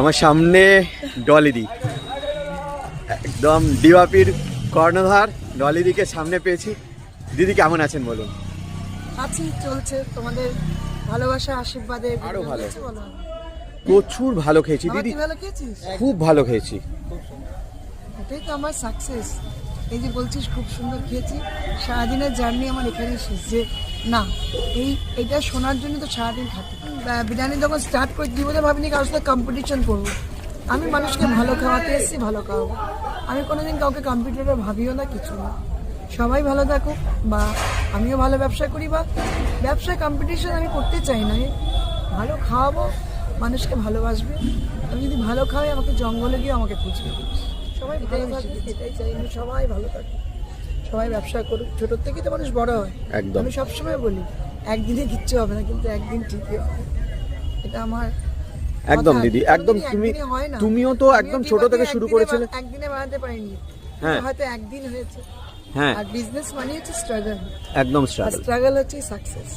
আমার সামনে ডলিদি, একদম ডিওয়াপির কর্ণধার ডলিদিকে সামনে পেয়েছি। দিদি কেমন আছেন বলুন? আছি, চলছে তোমাদের ভালোবাসা আশীর্বাদে আরো ভালো। বলো। প্রচুর ভালো খেয়েছি আমার দিদি, কি ভালো খেয়েছিস? খুব ভালো খেয়েছি। এটাই তো আমার সাকসেস। এই যে বলছিস খুব সুন্দর খেয়েছি, সারাদিনের জার্নি আমার এখানেই শেষ। যে না, এইটা শোনার জন্য তো সারাদিন খাটি। বিরিয়ানি যখন স্টার্ট করে জীবনে ভাবিনি কারোর সাথে কম্পিটিশন করবো। আমি মানুষকে ভালো খাওয়াতে এসেছি, ভালো খাওয়াবো। আমি কোনোদিন কাউকে কম্পিটিটর ভাবিও না, কিছু না। সবাই ভালো থাকুক, বা আমিও ভালো ব্যবসা করি, বা ব্যবসায় কম্পিটিশন আমি করতে চাই না। আমি ভালো খাওয়াবো, মানুষকে ভালোবাসবে। আমি যদি ভালো খাওয়াই, আমাকে জঙ্গলে গিয়ে আমাকে খুঁজবে। সবাই ভালো থাকুক, এটাই চাই আমি। সবাই ভালো থাকুক, সবাই ব্যবসা করুক। ছোটোর থেকেই তো মানুষ বড় হয়। একদম। আমি সবসময় বলি একদিনে কিচ্ছু হবে না, কিন্তু একদিন ঠিকই হবে। এটা আমার একদম কথা। দিদি, একদম। একদিনে হয় না। তুমিও তো একদম ছোট থেকে শুরু করেছিলে। একদিনে বানাতে পারিনি, হ্যাঁ। হয়তো একদিন হয়েছে। হ্যাঁ, আর বিজনেস মানে হচ্ছে স্ট্রাগল, একদম আর স্ট্রাগল। স্ট্রাগল হচ্ছে সাকসেস।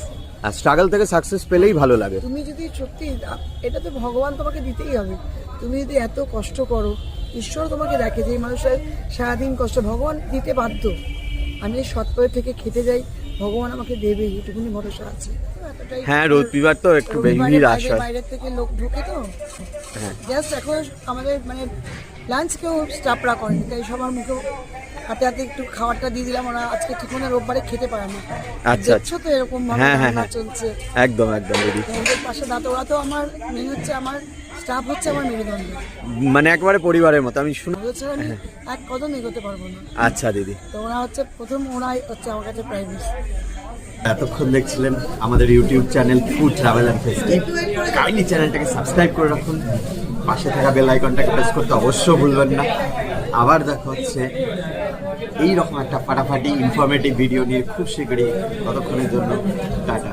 আর স্ট্রাগল থেকে সাকসেস পেলেই ভালো লাগে। তুমি যদি সত্যি, এটা তো ভগবান তোমাকে দিতেই হবে। তুমি যদি এত কষ্ট করো, ঈশ্বর তোমাকে দেখে যে এই মানুষের সারাদিন কষ্ট, ভগবান দিতে বাধ্য। আমি এই সৎপথে থেকে খেতে যাই, ভগবান আমাকে দেবে, এটুকুনি ভরসা আছে। এতটাই। হ্যাঁ, রবিবার তো একটু বেশি রাশ হয়। বাইরের থেকে লোক ঢোকে তো। হ্যাঁ। জাস্ট এখন আমাদের মানে লাঞ্চ কেউ স্টাফরা করেনি, তাই সবার মুখেও হাতে হাতে একটু খাবারটা দিয়ে দিলাম। ওরা আজকে ঠিক মতো রোববারে খেতে পারে না। আচ্ছা, দেখছো তো এরকম ভাবে হ্যাঁ, হ্যাঁ, রান্না হ্যাঁ। চলছে। একদম একদম দিদি, ওদের পাশে দাঁড়াতে, ওরা তো আমার মেয়ে হচ্ছে, আমার স্টাফ হচ্ছে আমার মেরুদণ্ড। মানে একবারে পরিবারের মতো। আমি শুনে ওদের ছাড়া আমি এক কদম এগোতে পারবো না। আচ্ছা দিদি, তো ওরা হচ্ছে প্রথম, ওরাই হচ্ছে আমার কাছে প্রাইভেট। এতক্ষণ দেখছিলেন আমাদের YouTube channel food travel and festive. Kindly চ্যানেলটাকে সাবস্ক্রাইব করে রাখুন, পাশে থাকা বেল আইকনটাকে প্রেস করতে অবশ্যই ভুলবেন না। আবার দেখা হচ্ছে এইরকম একটা ফাটাফাটি ইনফরমেটিভ ভিডিও নিয়ে খুব শীঘ্রই। ততক্ষণের জন্য টাটা।